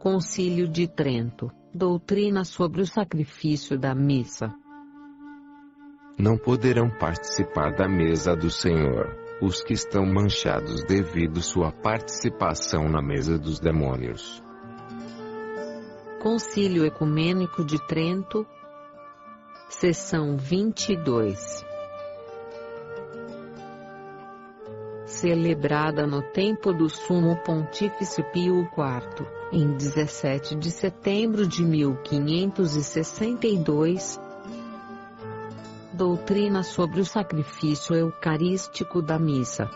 Concílio de Trento, doutrina sobre o sacrifício da missa. Não poderão participar da mesa do Senhor os que estão manchados devido sua participação na mesa dos demônios. Concílio Ecumênico de Trento, Seção 22. Celebrada no tempo do Sumo Pontífice Pio IV, em 17 de setembro de 1562. Doutrina sobre o sacrifício eucarístico da missa.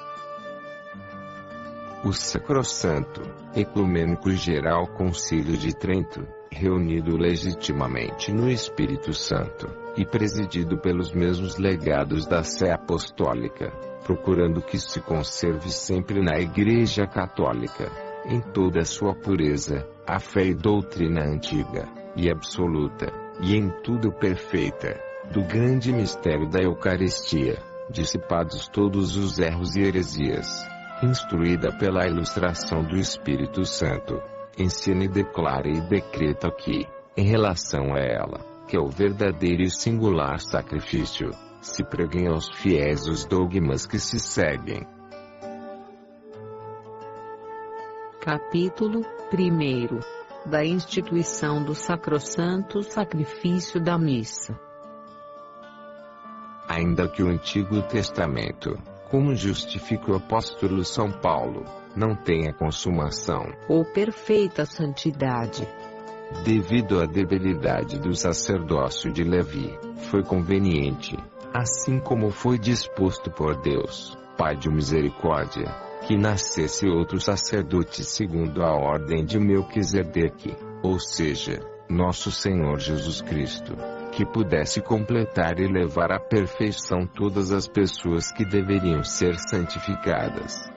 O Sacrossanto, Ecumênico Geral Concílio de Trento, reunido legitimamente no Espírito Santo, e presidido pelos mesmos legados da Sé Apostólica, procurando que se conserve sempre na Igreja Católica, em toda a sua pureza, a fé e doutrina antiga, e absoluta, e em tudo perfeita, do grande mistério da Eucaristia, dissipados todos os erros e heresias, instruída pela ilustração do Espírito Santo, ensina e declara e decreta que, em relação a ela, que é o verdadeiro e singular sacrifício, se preguem aos fiéis os dogmas que se seguem. Capítulo 1 da instituição do Sacrossanto Sacrifício da Missa. Ainda que o Antigo Testamento, como justifica o apóstolo São Paulo, não tenha consumação ou perfeita santidade, devido à debilidade do sacerdócio de Levi, foi conveniente, assim como foi disposto por Deus, Pai de misericórdia, que nascesse outro sacerdote segundo a ordem de Melquisedeque, ou seja, nosso Senhor Jesus Cristo, que pudesse completar e levar à perfeição todas as pessoas que deveriam ser santificadas.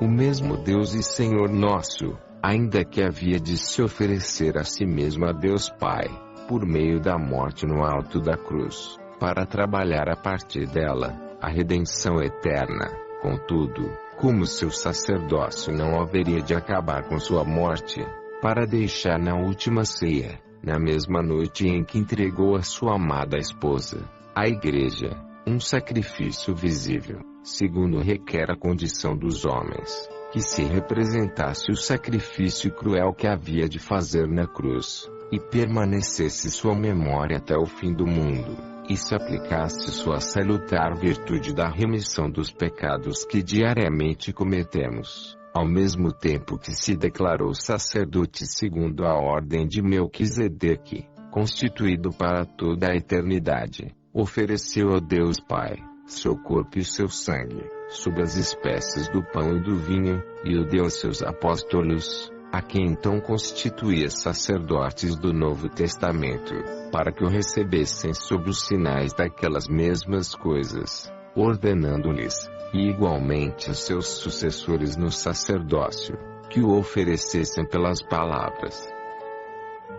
O mesmo Deus e Senhor nosso, ainda que havia de se oferecer a si mesmo a Deus Pai, por meio da morte no alto da cruz, para trabalhar a partir dela, a redenção eterna, contudo, como seu sacerdócio não haveria de acabar com sua morte, para deixar na última ceia, na mesma noite em que entregou a sua amada esposa, a Igreja, um sacrifício visível, segundo requer a condição dos homens, que se representasse o sacrifício cruel que havia de fazer na cruz, e permanecesse sua memória até o fim do mundo, e se aplicasse sua salutar virtude da remissão dos pecados que diariamente cometemos, ao mesmo tempo que se declarou sacerdote segundo a ordem de Melquisedeque, constituído para toda a eternidade, ofereceu a Deus Pai seu corpo e seu sangue, sob as espécies do pão e do vinho, e o deu a seus apóstolos, a quem então constituía sacerdotes do Novo Testamento, para que o recebessem sob os sinais daquelas mesmas coisas, ordenando-lhes, e igualmente a seus sucessores no sacerdócio, que o oferecessem pelas palavras: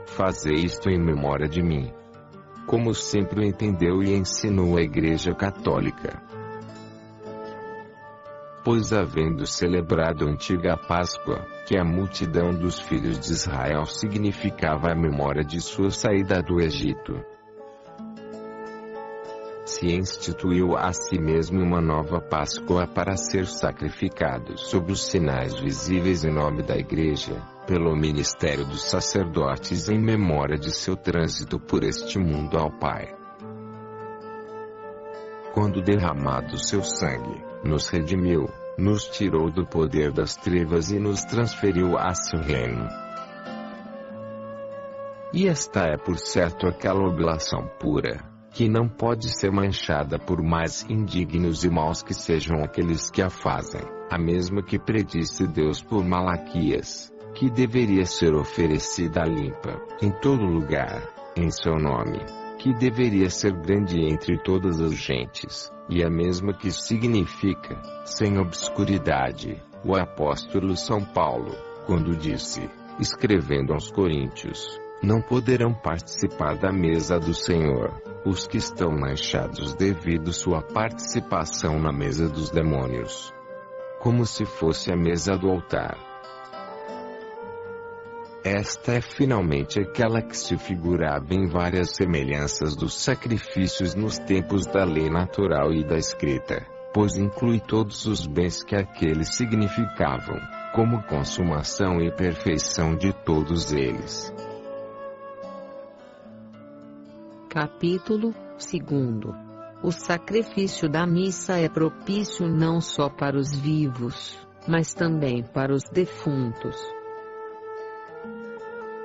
fazei isto em memória de mim. Como sempre o entendeu e ensinou a Igreja Católica. Pois havendo celebrado a antiga Páscoa, que a multidão dos filhos de Israel significava a memória de sua saída do Egito, se instituiu a si mesmo uma nova Páscoa para ser sacrificado sob os sinais visíveis em nome da Igreja, pelo ministério dos sacerdotes em memória de seu trânsito por este mundo ao Pai. Quando derramado seu sangue, nos redimiu, nos tirou do poder das trevas e nos transferiu a seu reino. E esta é por certo aquela oblação pura, que não pode ser manchada por mais indignos e maus que sejam aqueles que a fazem, a mesma que predisse Deus por Malaquias, que deveria ser oferecida limpa, em todo lugar, em seu nome, que deveria ser grande entre todas as gentes, e a mesma que significa, sem obscuridade, o apóstolo São Paulo, quando disse, escrevendo aos Coríntios: não poderão participar da mesa do Senhor os que estão manchados devido sua participação na mesa dos demônios, como se fosse a mesa do altar. Esta é finalmente aquela que se figurava em várias semelhanças dos sacrifícios nos tempos da lei natural e da escrita, pois inclui todos os bens que aqueles significavam, como consumação e perfeição de todos eles. Capítulo 2. O sacrifício da missa é propício não só para os vivos, mas também para os defuntos.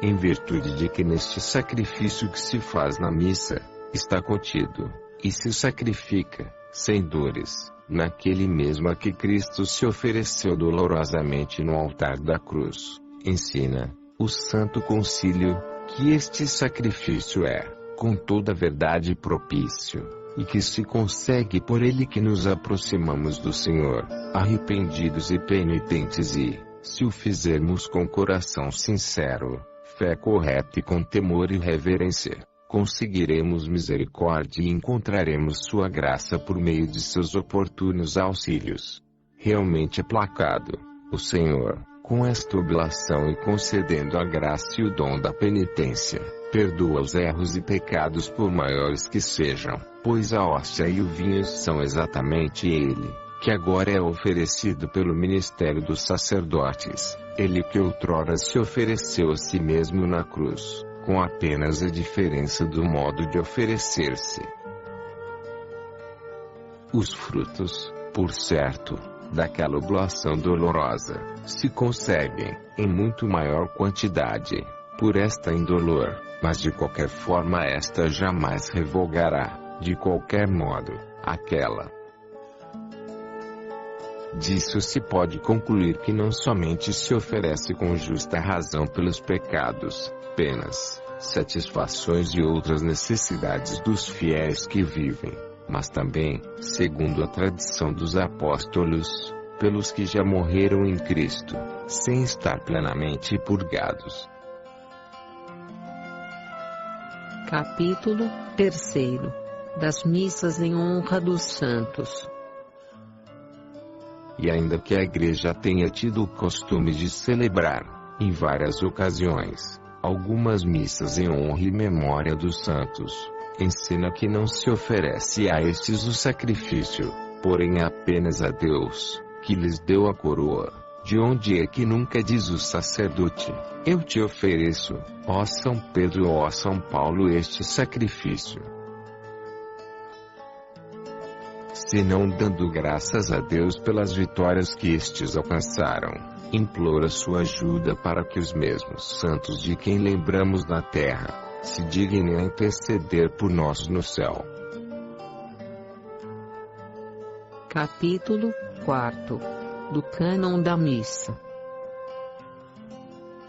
Em virtude de que neste sacrifício que se faz na missa, está contido, e se sacrifica, sem dores, naquele mesmo a que Cristo se ofereceu dolorosamente no altar da cruz, ensina o Santo Concílio, que este sacrifício é, com toda a verdade, propício, e que se consegue por ele que nos aproximamos do Senhor, arrependidos e penitentes e, se o fizermos com coração sincero, fé correta e com temor e reverência, conseguiremos misericórdia e encontraremos sua graça por meio de seus oportunos auxílios. Realmente aplacado, o Senhor, com esta oblação e concedendo a graça e o dom da penitência, perdoa os erros e pecados por maiores que sejam, pois a hóstia e o vinho são exatamente ele, que agora é oferecido pelo ministério dos sacerdotes, ele que outrora se ofereceu a si mesmo na cruz, com apenas a diferença do modo de oferecer-se. Os frutos, por certo, daquela oblação dolorosa, se conseguem, em muito maior quantidade, por esta indolor, mas de qualquer forma esta jamais revogará, de qualquer modo, aquela. Disso se pode concluir que não somente se oferece com justa razão pelos pecados, penas, satisfações e outras necessidades dos fiéis que vivem, mas também, segundo a tradição dos apóstolos, pelos que já morreram em Cristo, sem estar plenamente purgados. Capítulo 3. Das missas em honra dos santos. E ainda que a Igreja tenha tido o costume de celebrar, em várias ocasiões, algumas missas em honra e memória dos santos, ensina que não se oferece a estes o sacrifício, porém apenas a Deus, que lhes deu a coroa, de onde é que nunca diz o sacerdote: eu te ofereço, ó São Pedro ou ó São Paulo, este sacrifício. Senão dando graças a Deus pelas vitórias que estes alcançaram, implora sua ajuda para que os mesmos santos de quem lembramos na terra, se dignem a interceder por nós no céu. Capítulo 4. Do cânon da missa.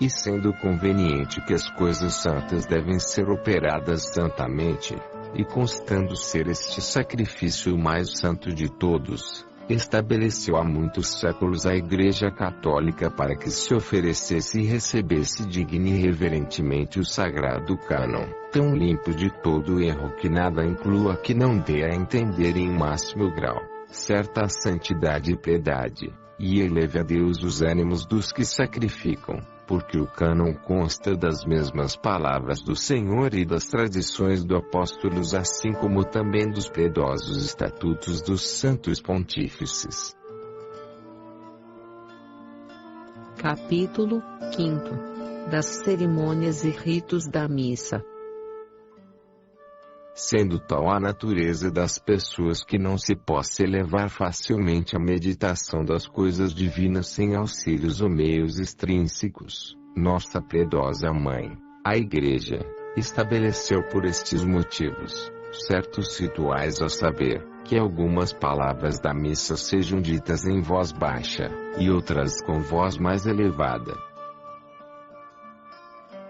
E sendo conveniente que as coisas santas devem ser operadas santamente, e constando ser este sacrifício o mais santo de todos, estabeleceu há muitos séculos a Igreja Católica para que se oferecesse e recebesse digna e reverentemente o sagrado cânon, tão limpo de todo erro que nada inclua que não dê a entender em máximo grau certa santidade e piedade, e eleve a Deus os ânimos dos que sacrificam, porque o cânon consta das mesmas palavras do Senhor e das tradições dos apóstolos, assim como também dos piedosos estatutos dos santos pontífices. Capítulo 5. Das cerimônias e ritos da missa. Sendo tal a natureza das pessoas que não se possa elevar facilmente a meditação das coisas divinas sem auxílios ou meios extrínsecos, nossa piedosa Mãe, a Igreja, estabeleceu por estes motivos certos rituais, a saber, que algumas palavras da missa sejam ditas em voz baixa, e outras com voz mais elevada.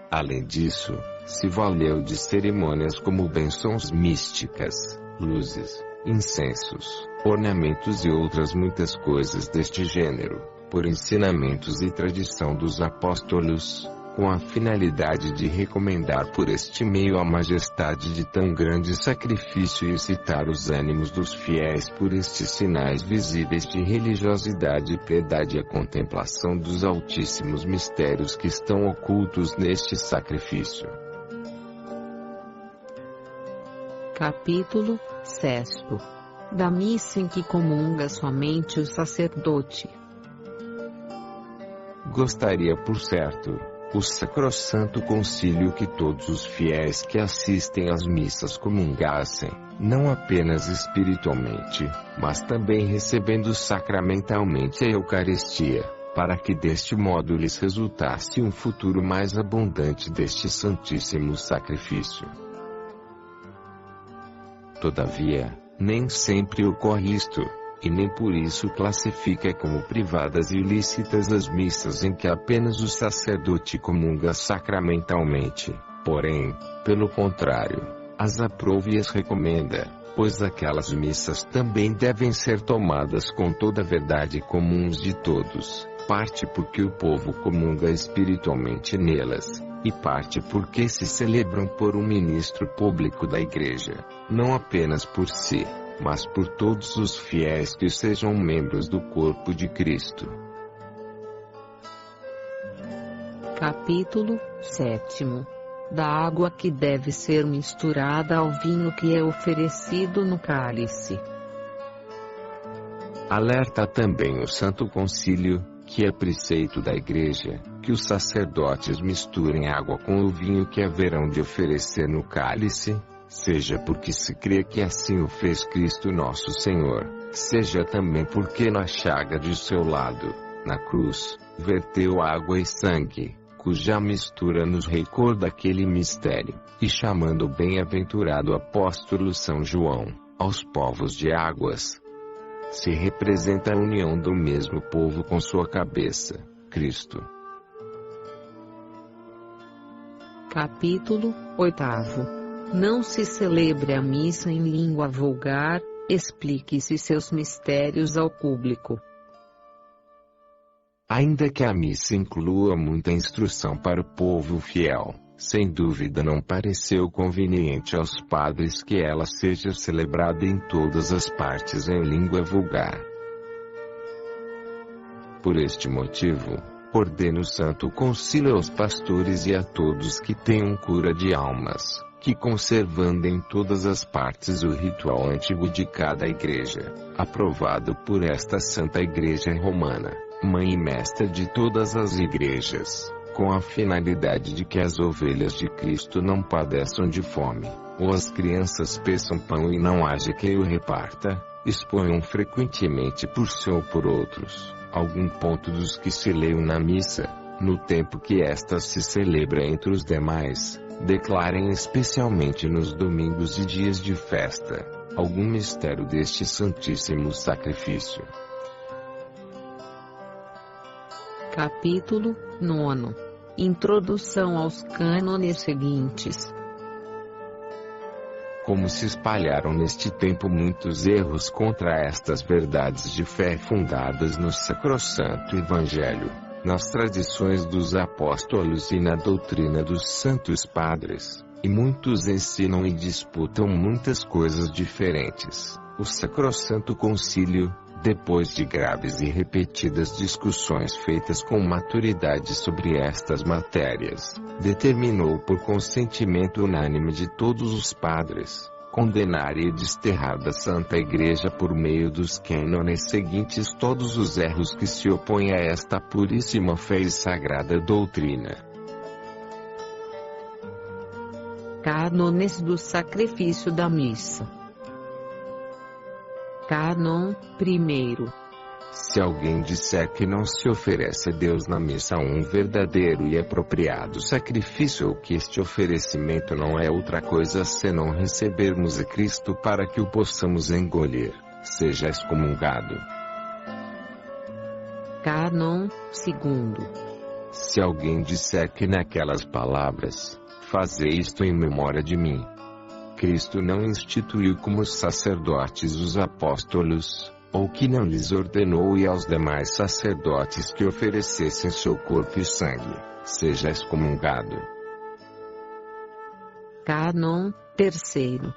Além disso, se valeu de cerimônias como bênçãos místicas, luzes, incensos, ornamentos e outras muitas coisas deste gênero, por ensinamentos e tradição dos apóstolos, com a finalidade de recomendar por este meio a majestade de tão grande sacrifício e excitar os ânimos dos fiéis por estes sinais visíveis de religiosidade e piedade e a contemplação dos altíssimos mistérios que estão ocultos neste sacrifício. Capítulo 6. Da missa em que comunga somente o sacerdote. Gostaria, por certo, o Sacrossanto Concílio que todos os fiéis que assistem às missas comungassem, não apenas espiritualmente, mas também recebendo sacramentalmente a Eucaristia, para que deste modo lhes resultasse um futuro mais abundante deste santíssimo sacrifício. Todavia, nem sempre ocorre isto, e nem por isso classifica como privadas e ilícitas as missas em que apenas o sacerdote comunga sacramentalmente. Porém, pelo contrário, as aprova e as recomenda, pois aquelas missas também devem ser tomadas com toda a verdade comuns de todos, parte porque o povo comunga espiritualmente nelas, e parte porque se celebram por um ministro público da Igreja, não apenas por si, mas por todos os fiéis que sejam membros do corpo de Cristo. Capítulo 7. Da água que deve ser misturada ao vinho que é oferecido no cálice. Alerta também o Santo Concílio, que é preceito da Igreja, que os sacerdotes misturem água com o vinho que haverão de oferecer no cálice, seja porque se crê que assim o fez Cristo nosso Senhor, seja também porque na chaga de seu lado, na cruz, verteu água e sangue, cuja mistura nos recorda aquele mistério, e chamando o bem-aventurado apóstolo São João, aos povos de águas, se representa a união do mesmo povo com sua cabeça, Cristo. Capítulo 8. Não se celebre a missa em língua vulgar, explique-se seus mistérios ao público. Ainda que a missa inclua muita instrução para o povo fiel, sem dúvida não pareceu conveniente aos padres que ela seja celebrada em todas as partes em língua vulgar. Por este motivo, ordena o Santo Concílio aos pastores e a todos que tenham cura de almas, que conservando em todas as partes o ritual antigo de cada igreja, aprovado por esta Santa Igreja Romana, mãe e mestra de todas as igrejas, com a finalidade de que as ovelhas de Cristo não padeçam de fome, ou as crianças peçam pão e não haja quem o reparta, exponham frequentemente por si ou por outros, algum ponto dos que se leiam na missa, no tempo que esta se celebra entre os demais, declarem especialmente nos domingos e dias de festa, algum mistério deste santíssimo sacrifício. Capítulo 9. Introdução aos cânones seguintes. Como se espalharam neste tempo muitos erros contra estas verdades de fé fundadas no Sacrosanto Evangelho, nas tradições dos apóstolos e na doutrina dos santos padres, e muitos ensinam e disputam muitas coisas diferentes, o Sacrosanto Concílio, depois de graves e repetidas discussões feitas com maturidade sobre estas matérias, determinou por consentimento unânime de todos os padres, condenar e desterrar da Santa Igreja por meio dos cânones seguintes todos os erros que se opõem a esta puríssima fé e sagrada doutrina. Cânones do sacrifício da missa. Cânon 1. Se alguém disser que não se oferece a Deus na missa um verdadeiro e apropriado sacrifício ou que este oferecimento não é outra coisa senão recebermos a Cristo para que o possamos engolir, seja excomungado. Cânon 2. Se alguém disser que naquelas palavras, fazei isto em memória de mim, Cristo não instituiu como sacerdotes os apóstolos, ou que não lhes ordenou e aos demais sacerdotes que oferecessem seu corpo e sangue, seja excomungado. Cânon 3º.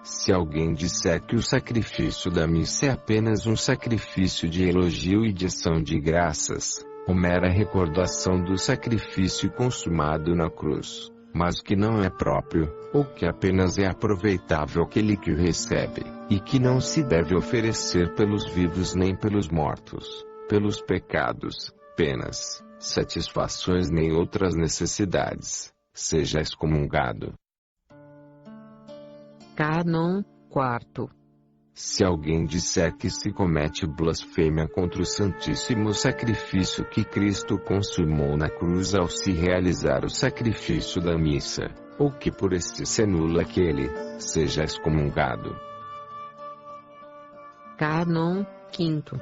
Se alguém disser que o sacrifício da missa é apenas um sacrifício de elogio e de ação de graças, ou mera recordação do sacrifício consumado na cruz, mas que não é próprio, ou que apenas é aproveitável aquele que o recebe, e que não se deve oferecer pelos vivos nem pelos mortos, pelos pecados, penas, satisfações nem outras necessidades, seja excomungado. Cânon 4º. Se alguém disser que se comete blasfêmia contra o santíssimo sacrifício que Cristo consumou na cruz ao se realizar o sacrifício da missa, ou que por este se anula aquele, seja excomungado. Cânon 5º.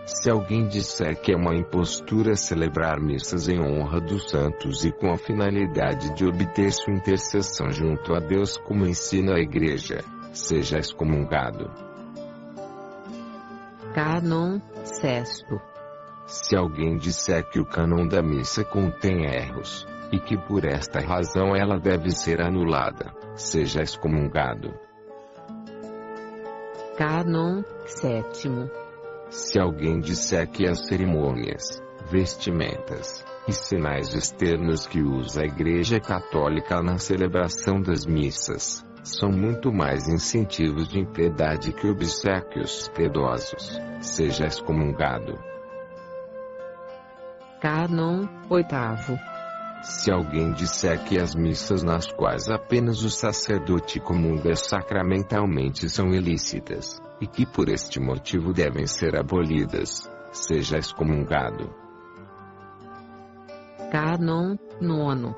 Se alguém disser que é uma impostura celebrar missas em honra dos santos e com a finalidade de obter sua intercessão junto a Deus como ensina a Igreja, seja excomungado. Cânon 6º. Se alguém disser que o cânon da missa contém erros, e que por esta razão ela deve ser anulada, seja excomungado. Cânon 7º. Se alguém disser que as cerimônias, vestimentas e sinais externos que usa a Igreja Católica na celebração das missas são muito mais incentivos de impiedade que obséquios piedosos, seja excomungado. Cânon 8º. Se alguém disser que as missas nas quais apenas o sacerdote comunga sacramentalmente são ilícitas, e que por este motivo devem ser abolidas, seja excomungado. Cânon 9º.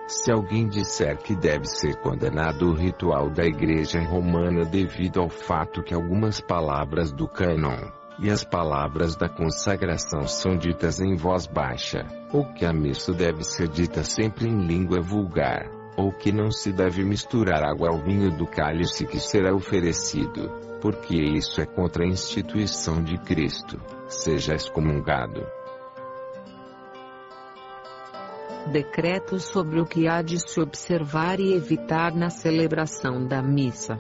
Se alguém disser que deve ser condenado o ritual da Igreja Romana devido ao fato que algumas palavras do cânon e as palavras da consagração são ditas em voz baixa, ou que a missa deve ser dita sempre em língua vulgar, ou que não se deve misturar água ao vinho do cálice que será oferecido, porque isso é contra a instituição de Cristo, seja excomungado. Decreto sobre o que há de se observar e evitar na celebração da missa.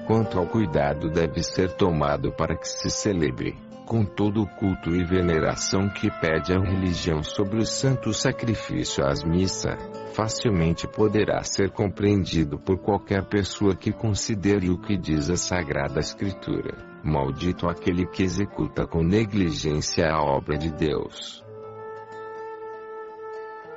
Quanto ao cuidado deve ser tomado para que se celebre, com todo o culto e veneração que pede a religião sobre o santo sacrifício às missas, facilmente poderá ser compreendido por qualquer pessoa que considere o que diz a Sagrada Escritura: maldito aquele que executa com negligência a obra de Deus.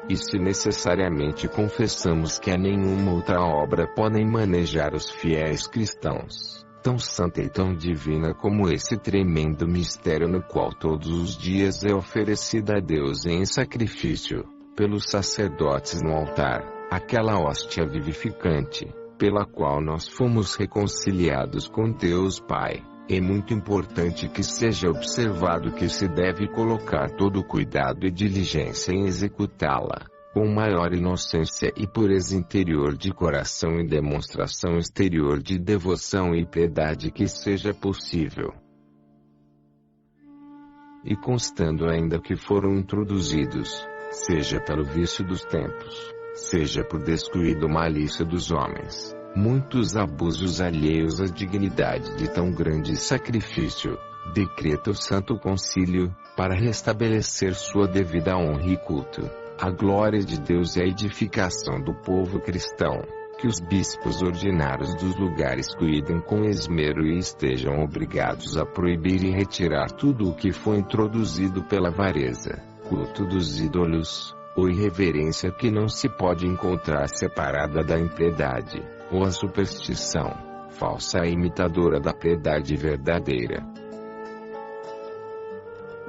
E se necessariamente confessamos que a nenhuma outra obra podem manejar os fiéis cristãos, tão santa e tão divina como esse tremendo mistério no qual todos os dias é oferecida a Deus em sacrifício, pelos sacerdotes no altar, aquela hóstia vivificante, pela qual nós fomos reconciliados com Deus Pai, é muito importante que seja observado que se deve colocar todo o cuidado e diligência em executá-la, com maior inocência e pureza interior de coração e demonstração exterior de devoção e piedade que seja possível. E constando ainda que foram introduzidos, seja pelo vício dos tempos, seja por descuido ou malícia dos homens, muitos abusos alheios à dignidade de tão grande sacrifício, decreta o Santo Concílio, para restabelecer sua devida honra e culto, a glória de Deus e a edificação do povo cristão, que os bispos ordinários dos lugares cuidem com esmero e estejam obrigados a proibir e retirar tudo o que foi introduzido pela avareza, culto dos ídolos, ou irreverência que não se pode encontrar separada da impiedade, ou a superstição, falsa e imitadora da piedade verdadeira.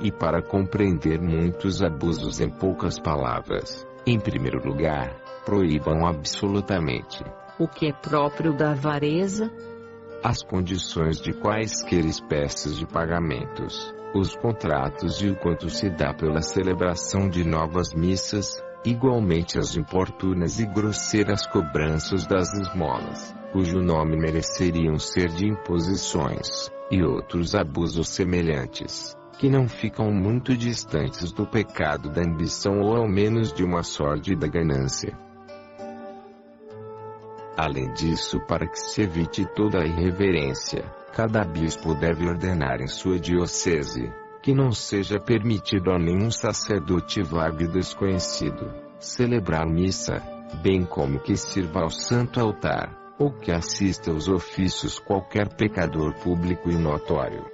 E para compreender muitos abusos em poucas palavras, em primeiro lugar, proíbam absolutamente o que é próprio da avareza, as condições de quaisquer espécies de pagamentos, os contratos e o quanto se dá pela celebração de novas missas, igualmente as importunas e grosseiras cobranças das esmolas, cujo nome mereceriam ser de imposições, e outros abusos semelhantes, que não ficam muito distantes do pecado da ambição ou ao menos de uma sórdida ganância. Além disso, para que se evite toda a irreverência, cada bispo deve ordenar em sua diocese que não seja permitido a nenhum sacerdote vago e desconhecido celebrar missa, bem como que sirva ao santo altar, ou que assista aos ofícios qualquer pecador público e notório.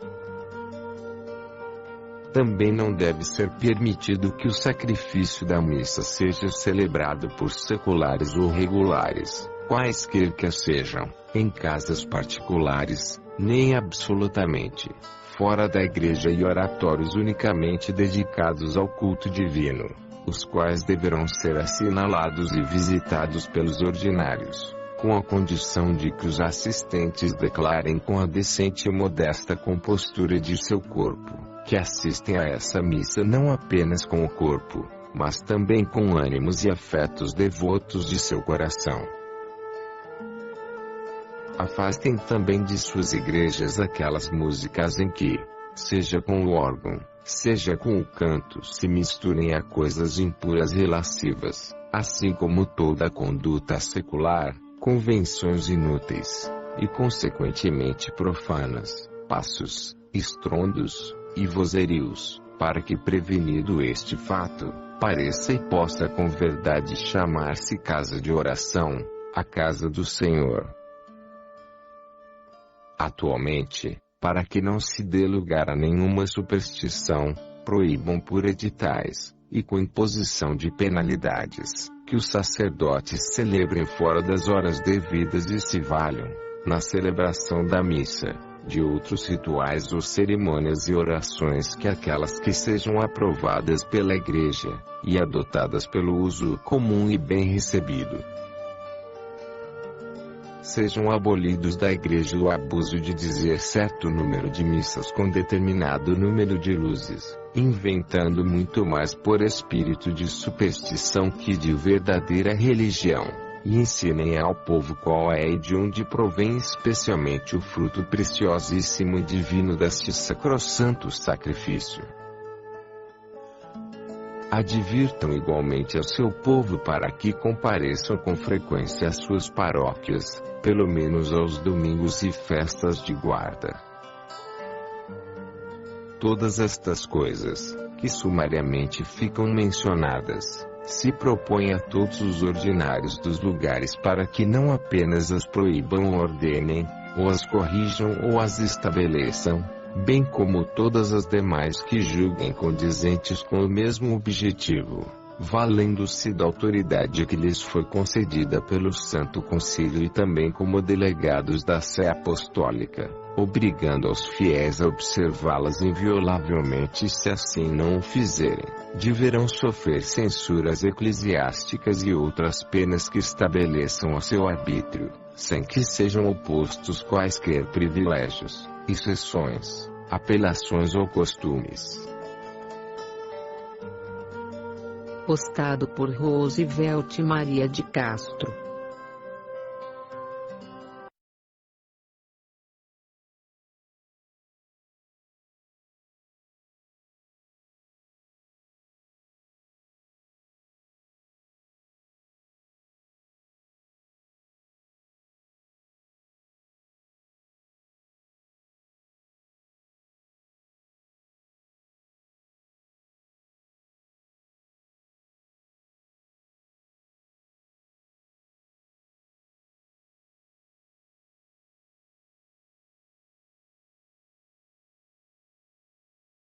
Também não deve ser permitido que o sacrifício da missa seja celebrado por seculares ou regulares, quaisquer que sejam, em casas particulares, nem absolutamente fora da igreja e oratórios unicamente dedicados ao culto divino, os quais deverão ser assinalados e visitados pelos ordinários, com a condição de que os assistentes declarem com a decente e modesta compostura de seu corpo, que assistem a essa missa não apenas com o corpo, mas também com ânimos e afetos devotos de seu coração. Afastem também de suas igrejas aquelas músicas em que, seja com o órgão, seja com o canto, se misturem a coisas impuras e lascivas, assim como toda a conduta secular, convenções inúteis, e consequentemente profanas, passos, estrondos, e vozerios, para que prevenido este fato, pareça e possa com verdade chamar-se casa de oração, a casa do Senhor. Atualmente, para que não se dê lugar a nenhuma superstição, proíbam por editais, e com imposição de penalidades, que os sacerdotes celebrem fora das horas devidas e se valham, na celebração da missa, de outros rituais ou cerimônias e orações que aquelas que sejam aprovadas pela Igreja, e adotadas pelo uso comum e bem recebido. Sejam abolidos da Igreja o abuso de dizer certo número de missas com determinado número de luzes, inventando muito mais por espírito de superstição que de verdadeira religião, e ensinem ao povo qual é e de onde provém especialmente o fruto preciosíssimo e divino deste sacrossanto sacrifício. Advirtam igualmente ao seu povo para que compareçam com frequência às suas paróquias, pelo menos aos domingos e festas de guarda. Todas estas coisas, que sumariamente ficam mencionadas, se propõe a todos os ordinários dos lugares para que não apenas as proíbam ou ordenem, ou as corrijam ou as estabeleçam, bem como todas as demais que julguem condizentes com o mesmo objetivo, valendo-se da autoridade que lhes foi concedida pelo Santo Concílio e também como delegados da Sé Apostólica, obrigando aos fiéis a observá-las inviolavelmente e se assim não o fizerem, deverão sofrer censuras eclesiásticas e outras penas que estabeleçam a seu arbítrio, sem que sejam opostos quaisquer privilégios, exceções, apelações ou costumes. Postado por Roosevelt Maria de Castro.